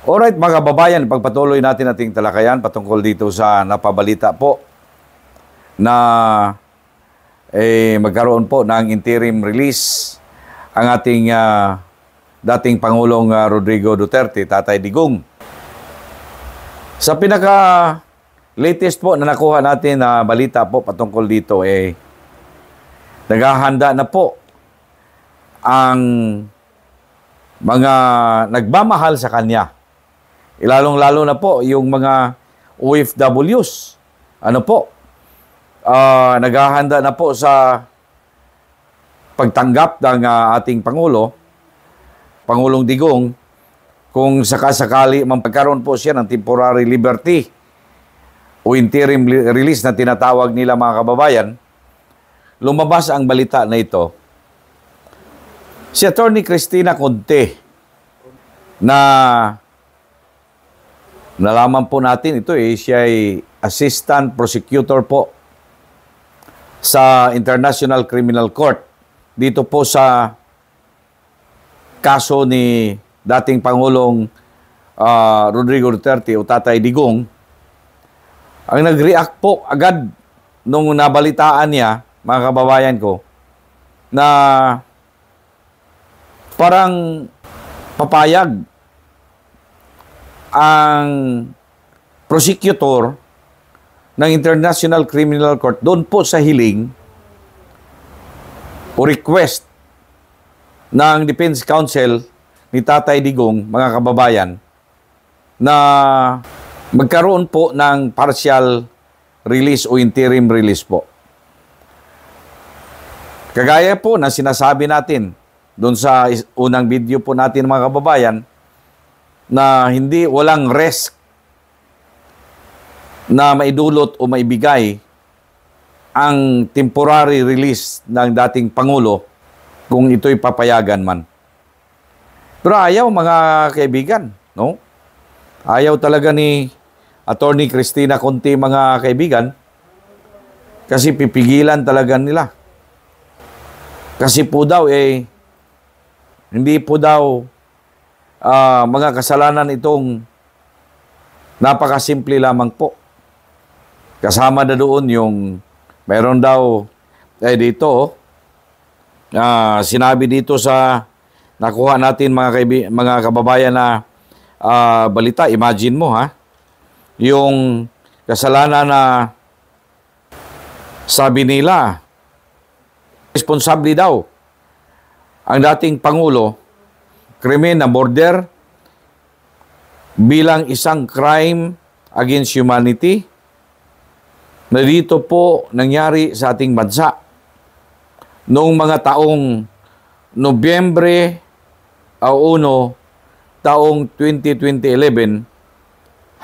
Alright mga kababayan, pagpatuloy natin ating talakayan patungkol dito sa napabalita po na magkaroon po ng interim release ang ating dating Pangulong Rodrigo Duterte, Tatay Digong. Sa pinaka-latest po na nakuha natin na balita po patungkol dito, naghahanda na po ang mga nagmamahal sa kanya. Ilalong-lalo na po yung mga OFWs. Naghahanda na po sa pagtanggap ng ating Pangulong Digong, kung sakasakali magkaroon po siya ng temporary liberty o interim release na tinatawag nila mga kababayan. Lumabas ang balita na ito. Si Attorney Cristina Conte, na nalaman po natin ito siya ay assistant prosecutor po sa International Criminal Court dito po sa kaso ni dating Pangulong Rodrigo Duterte o Tatay Digong. Ang nag-react po agad nung nabalitaan niya, mga kababayan ko, na parang papayag ang prosecutor ng International Criminal Court doon po sa hiling o request ng Defense Counsel ni Tatay Digong, mga kababayan, na magkaroon po ng partial release o interim release po. Kagaya po na sinasabi natin doon sa unang video po natin, mga kababayan, na walang risk na maidulot o maibigay ang temporary release ng dating Pangulo kung ito'y papayagan man. Pero ayaw, mga kaibigan, no? Ayaw talaga ni Attorney Cristina Conte, mga kaibigan, kasi pipigilan talaga nila. Kasi po daw hindi po daw mga kasalanan itong napakasimple lamang po. Kasama na doon yung mayroon daw dito sinabi dito sa nakuha natin, mga kababayan, na balita. Imagine mo yung kasalanan na sabi nila responsable daw ang dating Pangulo, krimen na murder bilang isang crime against humanity na dito po nangyari sa ating bansa noong mga taong Nobyembre 1, taong 2011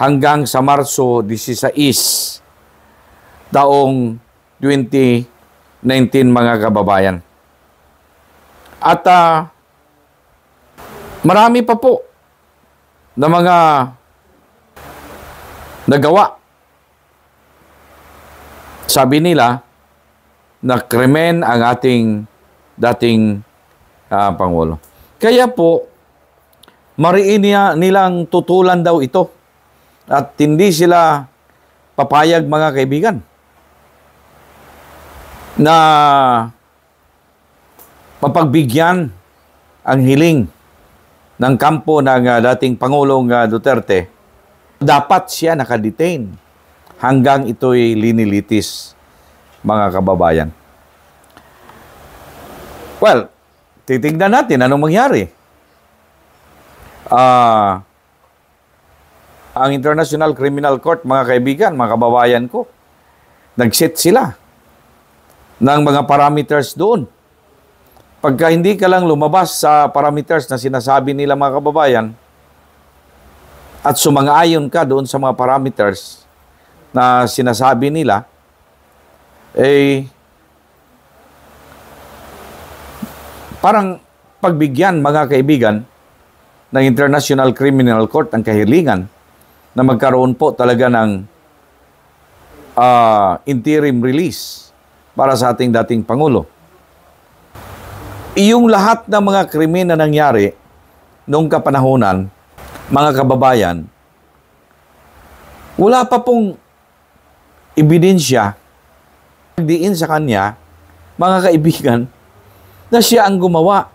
hanggang sa Marso 16, taong 2019, mga kababayan. At marami pa po na mga nagawa. Sabi nila na krimen ang ating dating Pangulo. Kaya po, mariin nilang tutulan daw ito at hindi sila papayag, mga kaibigan, na mapagbigyan ang hiling ng kampo ng dating Pangulong Duterte. Dapat siya nakadetain hanggang ito'y linilitis, mga kababayan. Well, titignan natin anong mangyari. Ang International Criminal Court, mga kaibigan, mga kababayan ko, nag-set sila ng mga parameters doon. Pagka hindi ka lang lumabas sa parameters na sinasabi nila, mga kababayan, at sumang-ayon ka doon sa mga parameters na sinasabi nila, parang pagbigyan, mga kaibigan, ng International Criminal Court ang kahilingan na magkaroon po talaga ng interim release para sa ating dating Pangulo. Yung lahat ng mga krimen na nangyari noong kapanahunan mga kababayan, wala pa pong ebidensya diin sa kanya, mga kaibigan, na siya ang gumawa.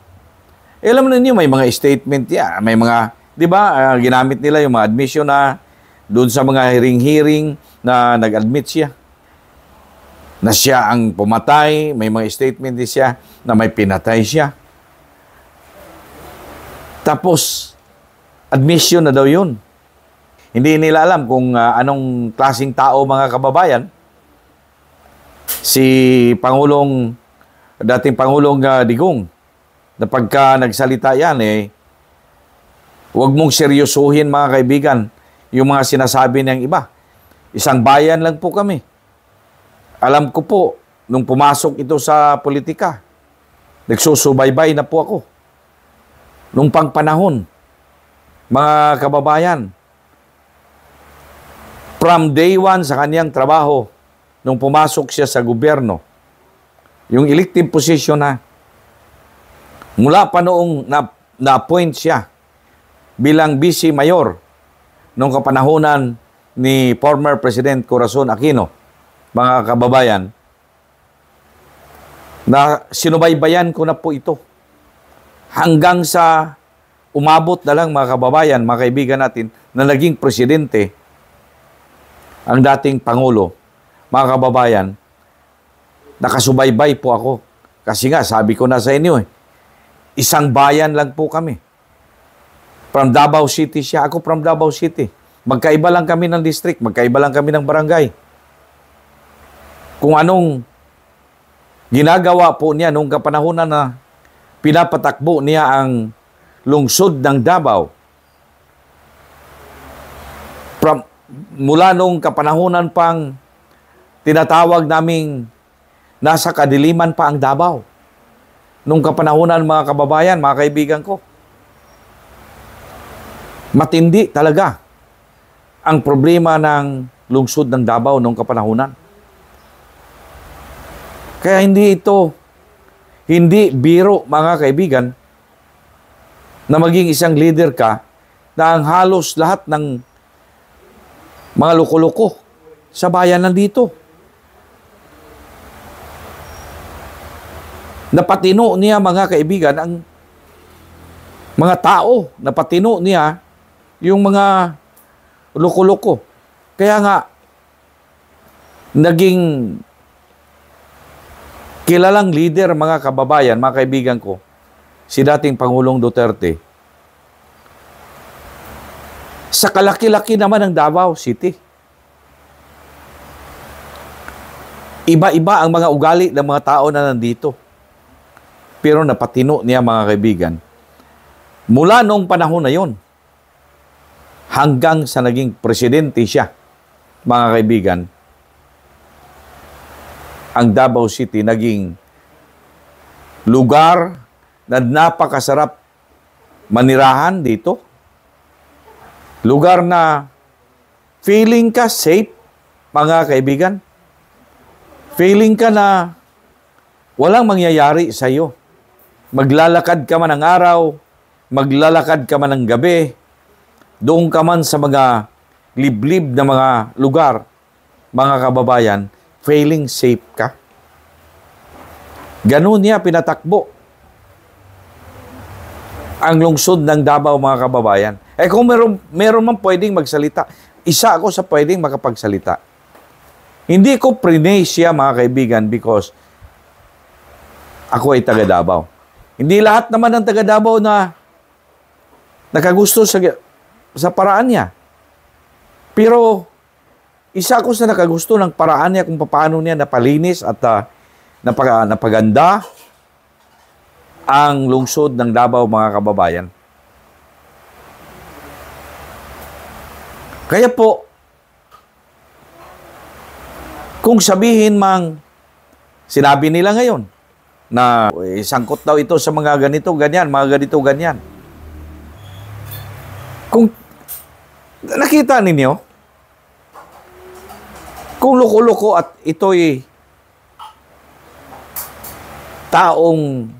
Alam niyo, may mga statement yan, may mga, di ba, ginamit nila yung mga admission na doon sa mga hearing-hearing na nag-admit siya. Na siya ang pumatay, may mga statement din siya na may pinatay siya. Tapos, admission na daw yun. Hindi nila alam kung anong klaseng tao, mga kababayan. Si dating Pangulong Digong, na pagka nagsalita yan, huwag mong seryosuhin, mga kaibigan, yung mga sinasabi ng iba. Isang bayan lang po kami. Alam ko po, nung pumasok ito sa politika, nagsusubaybay na po ako. Nung pangpanahon, mga kababayan, from day one sa kanyang trabaho, nung pumasok siya sa gobyerno, yung elective position na, mula pa noong na-appoint siya bilang vice mayor nung kapanahunan ni former President Corazon Aquino, mga kababayan, na sinubaybayan ko na po ito. Hanggang sa umabot na lang, mga kababayan, mga kaibigan natin, na naging presidente ang dating Pangulo, mga kababayan, nakasubaybay po ako. Kasi nga, sabi ko na sa inyo, isang bayan lang po kami. From Davao City siya, ako from Davao City. Magkaiba lang kami ng district, magkaiba lang kami ng barangay. Kung anong ginagawa po niya nung kapanahunan na pinapatakbo niya ang lungsod ng Davao. Mula nung kapanahunan pang tinatawag naming nasa kadiliman pa ang Davao. Nung kapanahunan, mga kababayan, mga kaibigan ko, matindi talaga ang problema ng lungsod ng Davao nung kapanahunan. Kaya hindi biro, mga kaibigan, na maging isang leader ka na ang halos lahat ng mga loko-loko sa bayan nandito. Napatino niya, mga kaibigan, ang mga tao, napatino niya yung mga loko-loko. Kaya nga, naging kilalang leader, mga kababayan, mga kaibigan ko, si dating Pangulong Duterte. Sa kalaki-laki naman ng Davao City. Iba-iba ang mga ugali ng mga tao na nandito. Pero napatino niya, mga kaibigan, mula noong panahon na yon, hanggang sa naging presidente siya, mga kaibigan, ang Davao City naging lugar na napakasarap manirahan dito. Lugar na feeling ka safe, mga kaibigan. Feeling ka na walang mangyayari sa iyo. Maglalakad ka man ng araw, maglalakad ka man ng gabi, doon ka man sa mga liblib na mga lugar, mga kababayan, feeling safe ka. Ganun niya pinatakbo ang lungsod ng Davao, mga kababayan. Kung meron man pwedeng magsalita, isa ako sa pwedeng makapagsalita. Hindi ko prinay siya, mga kaibigan, because ako ay taga Davao. Hindi lahat naman ng taga Davao na nakagusto sa paraan niya. Pero isa ako sa nakagusto ng paraan niya kung paano niya napalinis at napaganda ang lungsod ng Davao, mga kababayan. Kaya po, kung sabihin sinabi nila ngayon na sangkot daw ito sa mga ganito, ganyan, mga ganito, ganyan. Kung nakita ninyo, kung loko-loko at ito'y taong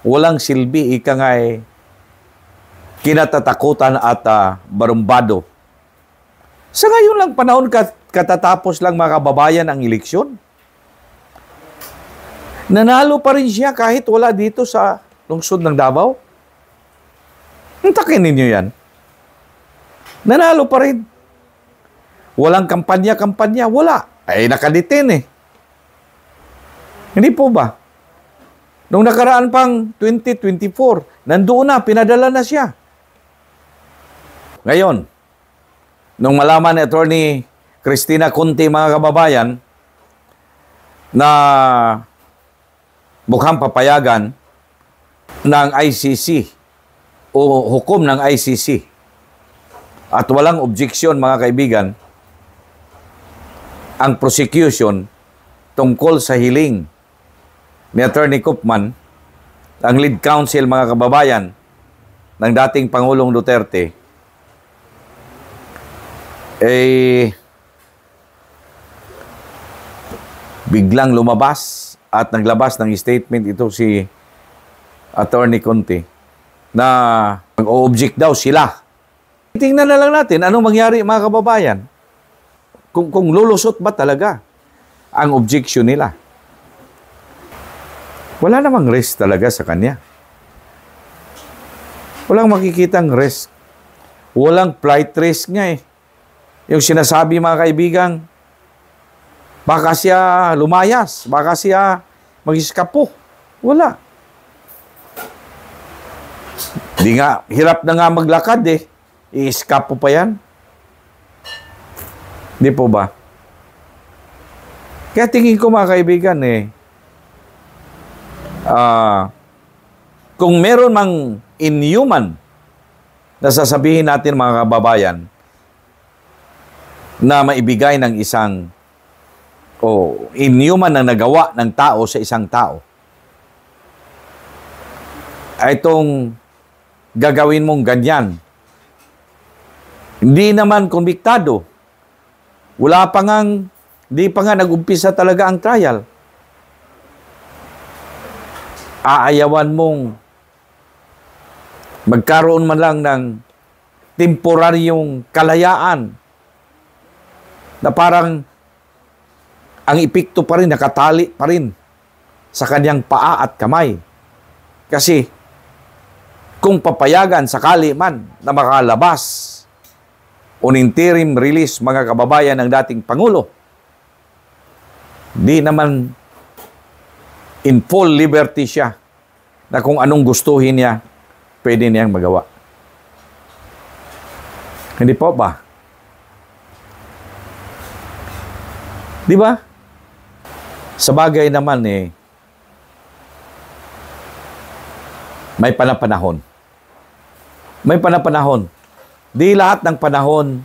walang silbi, ika nga kinatatakutan at barumbado. Sa ngayon lang panahon katatapos lang mga kababayan ang eleksyon. Nanalo pa rin siya kahit wala dito sa lungsod ng Davao. Takin ninyo yan. Nanalo pa rin. Walang kampanya-kampanya. Wala. Ay, nakaditin eh. Hindi po ba? Nung nakaraan pang 2024, nandoon na, pinadala na siya. Ngayon, nung malaman ni Attorney Cristina Conti, mga kababayan, na mukhang papayagan ng ICC o hukom ng ICC at walang objection, mga kaibigan, ang prosecution tungkol sa hiling ni Attorney Koopman, ang lead counsel, mga kababayan, ng dating Pangulong Duterte, biglang lumabas at naglabas ng statement ito si Attorney Conti na mag-o-object daw sila. Tingnan na lang natin anong mangyari, mga kababayan. Kung lulusot ba talaga ang objection nila. Wala namang risk talaga sa kanya. Walang makikitang risk. Walang flight risk nga eh. Yung sinasabi, mga kaibigan, baka siya lumayas, baka siya mag-iskapo. Wala. Di nga, hirap na nga maglakad eh. I-iskapo pa yan. Di po ba? Kaya tingin ko, mga kaibigan kung meron mang inhuman na sasabihin natin, mga kababayan, na maibigay ng isang inhuman na nagawa ng tao sa isang tao, ay itong gagawin mong ganyan. Hindi naman konbiktado. Di pa nga nag-umpisa talaga ang trial. Aayawan mong magkaroon man lang ng temporaryong kalayaan na parang ang epekto pa rin, nakatali pa rin sa kanyang paa at kamay. Kasi kung papayagan sakali man na makalabas on interim release, mga kababayan, ng dating Pangulo, di naman in full liberty siya na kung anong gustuhin niya, pwede niyang magawa. Hindi po ba? Di ba? Sa bagay naman may panapanahon. May panapanahon. Di lahat ng panahon,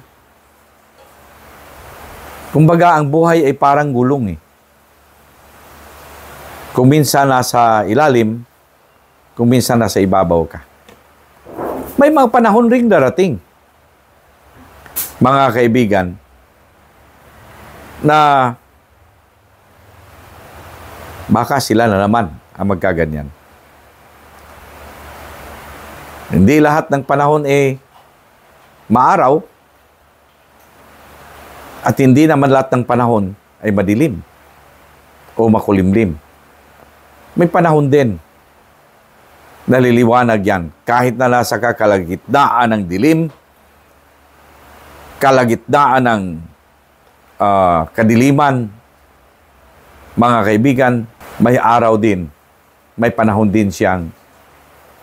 kumbaga ang buhay ay parang gulong Kung minsan nasa ilalim, kung minsan nasa ibabaw ka. May mga panahon ring darating, mga kaibigan, na baka sila na naman ang magkaganyan. Hindi lahat ng panahon maaraw at hindi naman lahat ng panahon ay madilim o makulimlim. May panahon din naliliwanag yan. Kahit na nasa kalagitnaan ng dilim, kalagitnaan ng kadiliman, mga kaibigan, may araw din, may panahon din siyang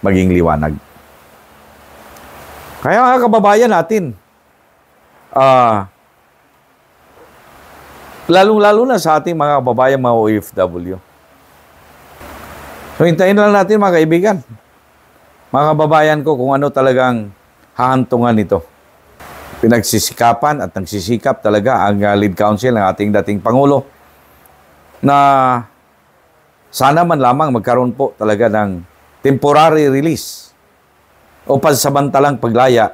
maging liwanag. Kaya mga kababayan natin, lalong-lalo na sa ating mga kababayan, mga OFW. So, hintayin lang natin, mga kaibigan, mga kababayan ko, kung ano talagang hahantungan nito. Pinagsisikapan at nagsisikap talaga ang lead counsel ng ating dating Pangulo na sana man lamang magkaroon po talaga ng temporary release o pansamantalang paglaya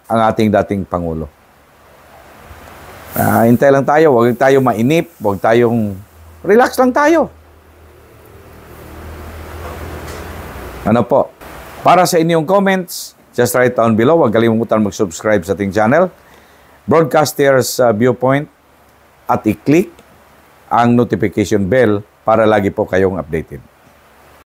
ang ating dating Pangulo. Hintay lang tayo, huwag tayo mainip, huwag tayong relax lang tayo. Ano po? Para sa inyong comments, just write down below. Huwag kalimutan mag-subscribe sa ating channel, Broadcasters Viewpoint, at i-click ang notification bell para lagi po kayong updated.